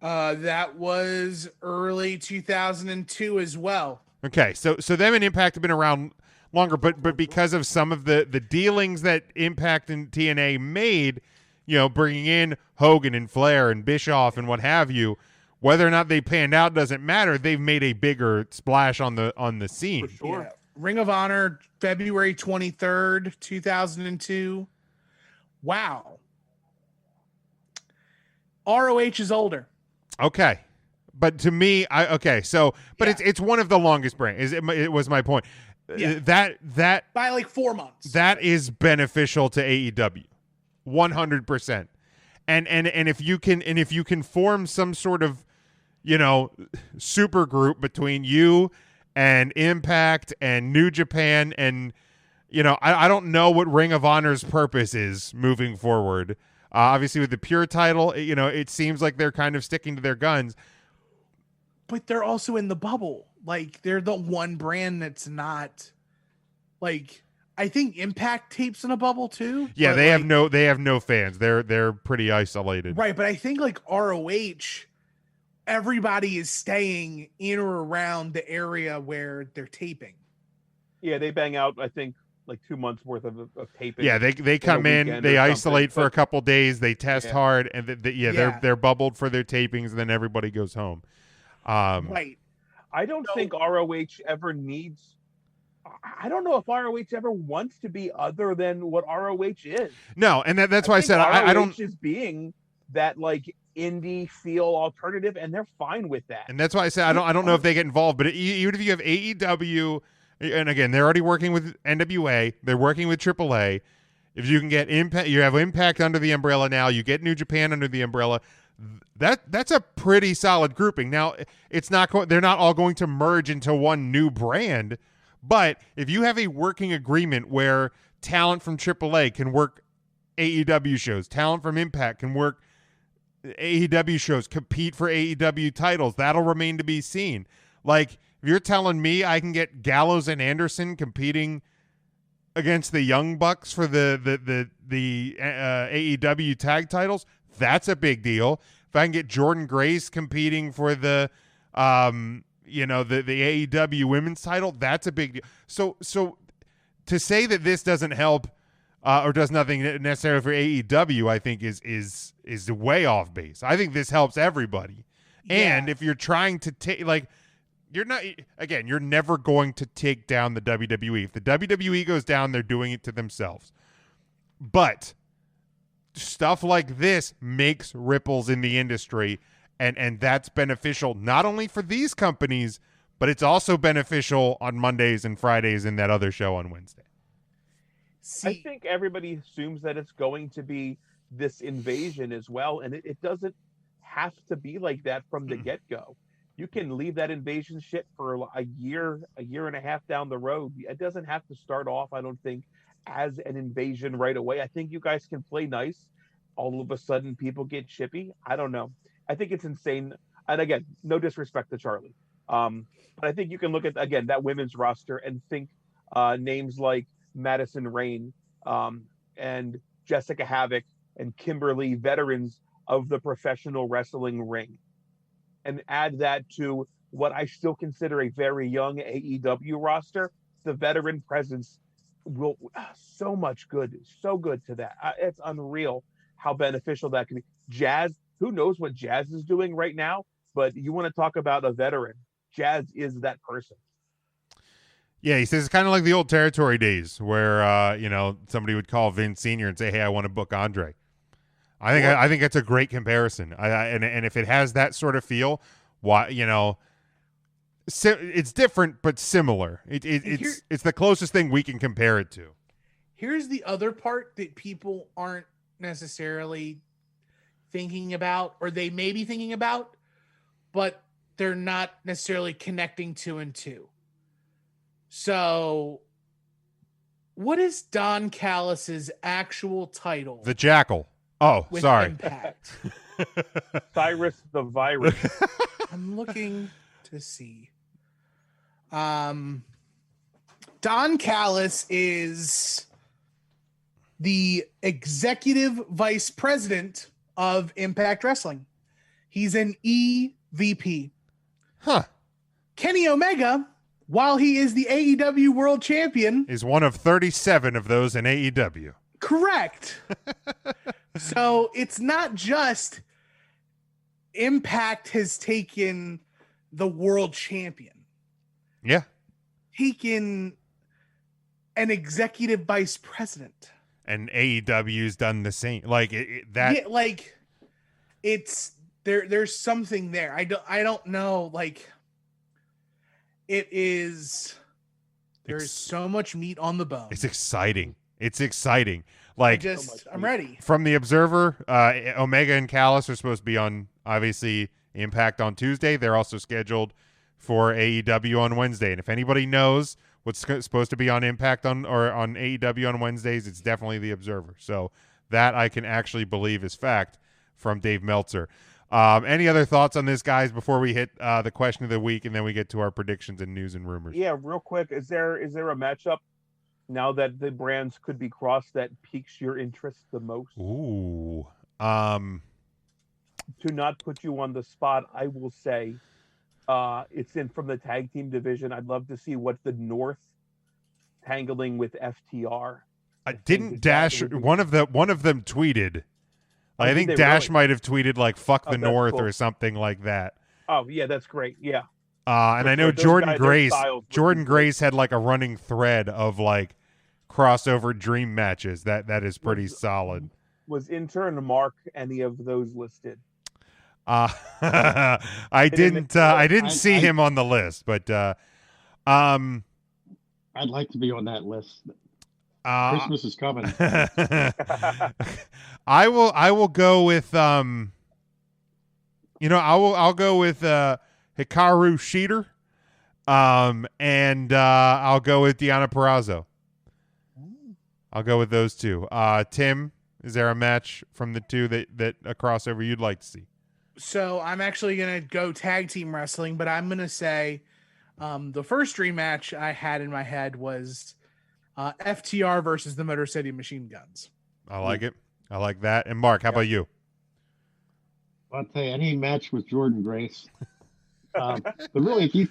That was early 2002 as well. Okay, so them and Impact have been around longer, but because of some of the dealings that Impact and TNA made, bringing in Hogan and Flair and Bischoff and what have you, whether or not they panned out doesn't matter. They've made a bigger splash on the scene. For sure. Yeah. Ring of Honor, February 23rd, 2002. Wow. ROH is older. Okay, but to me, it's one of the longest brands. It was my point. Yeah. That By like 4 months. that is beneficial to AEW, 100%. And if you can form some sort of super group between you and Impact and New Japan and I don't know what Ring of Honor's purpose is moving forward. Obviously with the Pure title, it seems like they're kind of sticking to their guns. But they're also in the bubble. Like they're the one brand that's not like I think Impact tapes in a bubble too. Yeah, but, they like, have no fans. They're pretty isolated. right, but I think like ROH, everybody is staying in or around the area where they're taping. Yeah, they bang out, I think, like 2 months worth of taping. Yeah, they come in, weekend they or isolate something, for a but- couple days, they test Yeah. hard, and Yeah. they're bubbled for their tapings, and then everybody goes home. Right. I don't think ROH ever needs. I don't know if ROH ever wants to be other than what ROH is. No, and that's why I think said I ROH don't. is being that like indie feel alternative, and they're fine with that. And that's why I said I don't know if they get involved, but even if you have AEW, and again they're already working with NWA, they're working with AAA. If you can get Impact, you have Impact under the umbrella now. You get New Japan under the umbrella. That's a pretty solid grouping. Now it's not they're not all going to merge into one new brand, but if you have a working agreement where talent from AAA can work AEW shows, talent from Impact can work AEW shows, compete for AEW titles, that'll remain to be seen. Like if you're telling me I can get Gallows and Anderson competing against the Young Bucks for the AEW tag titles, that's a big deal. If I can get Jordan Grace competing for the the AEW women's title, that's a big deal. So to say that this doesn't help or does nothing necessarily for AEW, I think is way off base. I think this helps everybody. And if you're trying to take you're never going to take down the WWE. If the WWE goes down, they're doing it to themselves. But stuff like this makes ripples in the industry, and that's beneficial not only for these companies, but it's also beneficial on Mondays and Fridays in that other show on Wednesday. I think everybody assumes that it's going to be this invasion as well, and it doesn't have to be like that from the get-go. You can leave that invasion shit for a year and a half down the road. It doesn't have to start off, I don't think, as an invasion right away. I think you guys can play nice. All of a sudden, people get chippy. I don't know. I think it's insane. And again, no disrespect to Charlie. But I think you can look at, again, that women's roster and think names like Madison Rayne and Jessica Havoc and Kimberly, veterans of the professional wrestling ring, and add that to what I still consider a very young AEW roster. The veteran presence will so good to that. It's unreal how beneficial that can be. Jazz, who knows what Jazz is doing right now, but you want to talk about a veteran. Jazz is that person. Yeah, he says it's kind of like the old territory days where somebody would call Vince Sr. and say, "Hey, I want to book Andre." I think that's a great comparison. And if it has that sort of feel, why it's different but similar. It's the closest thing we can compare it to. Here's the other part that people aren't necessarily thinking about, or they may be thinking about, but they're not necessarily connecting 2 and 2. So, what is Don Callis's actual title? The Jackal. Oh, with sorry. Impact? Cyrus the Virus. I'm looking to see. Don Callis is the executive vice president of Impact Wrestling. He's an EVP. Huh. Kenny Omega, while he is the AEW World Champion, Is one of 37 of those in AEW. correct. So it's not just Impact has taken the world champion, Yeah. taken an executive vice president. And AEW's done the same. Like that. Yeah, like it's there's something there. I don't know, like it is there's so much meat on the bone. It's exciting. It's exciting. Like I'm ready. from the Observer, Omega and Callis are supposed to be on, obviously, Impact on Tuesday. They're also scheduled for AEW on Wednesday. And if anybody knows what's supposed to be on Impact on AEW on Wednesdays, it's definitely the Observer. So that I can actually believe is fact from Dave Meltzer. Any other thoughts on this, guys, before we hit the question of the week and then we get to our predictions and news and rumors? Yeah, real quick. Is there a matchup now that the brands could be crossed that piques your interest the most? Ooh. To not put you on the spot, I will say it's in from the tag team division. I'd love to see what the North tangling with FTR. Didn't Dash one of them tweeted? I think Dash might have tweeted like "fuck the North" cool. or something like that. Oh yeah, that's great. Yeah. And I know those Jordan guys, their Grace. styles would be Jordan great. Grace had like a running thread of like crossover dream matches. That is pretty solid. Was intern Mark any of those listed? I didn't see him on the list, but I'd like to be on that list. Christmas is coming. I will go with I'll go with Hikaru Shida, and I'll go with Deonna Purrazzo. I'll go with those two. Tim, is there a match from the two that a crossover you'd like to see? So I'm actually gonna go tag team wrestling, but I'm gonna say the first dream match I had in my head was FTR versus the Motor City Machine Guns. I like it. I like that. And Mark, how about you? I'll tell you, any match with Jordan Grace. But really, if you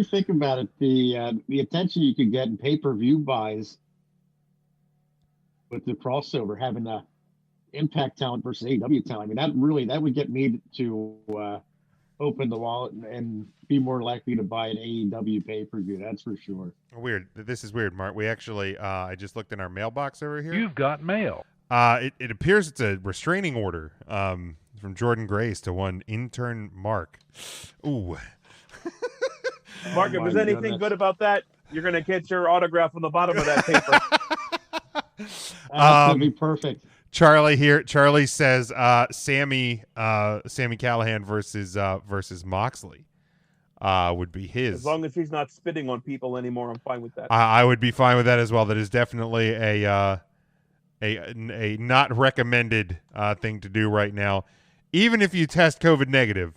think about it, the attention you could get in pay-per-view buys with the crossover, having the Impact talent versus AEW talent, I mean, that would get me to open the wallet and be more likely to buy an AEW pay-per-view. That's for sure. Weird. This is weird, Mark. We actually, I just looked in our mailbox over here. You've got mail. It appears it's a restraining order from Jordan Grace to one intern Mark. Ooh. Mark, if my there's anything goodness. good about that, you're gonna get your autograph on the bottom of that paper. That's gonna be perfect. Charlie says Sammy Callahan versus Moxley would be his. As long as he's not spitting on people anymore, I'm fine with that. I would be fine with that as well. That is definitely a not recommended thing to do right now. Even if you test COVID negative,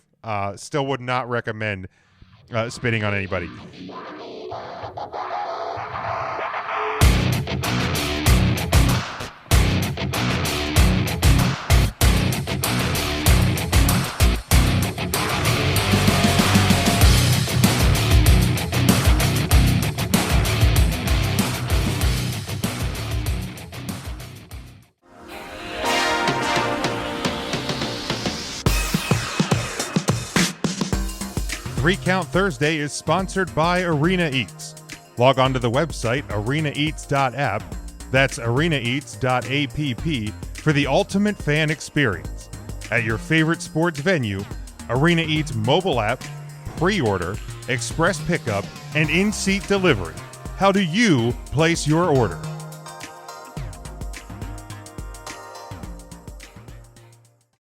still would not recommend spitting on anybody. Three Count Thursday is sponsored by Arena Eats. Log on to the website arenaeats.app. That's arenaeats.app for the ultimate fan experience. At your favorite sports venue, Arena Eats mobile app, pre-order, express pickup, and in-seat delivery. How do you place your order?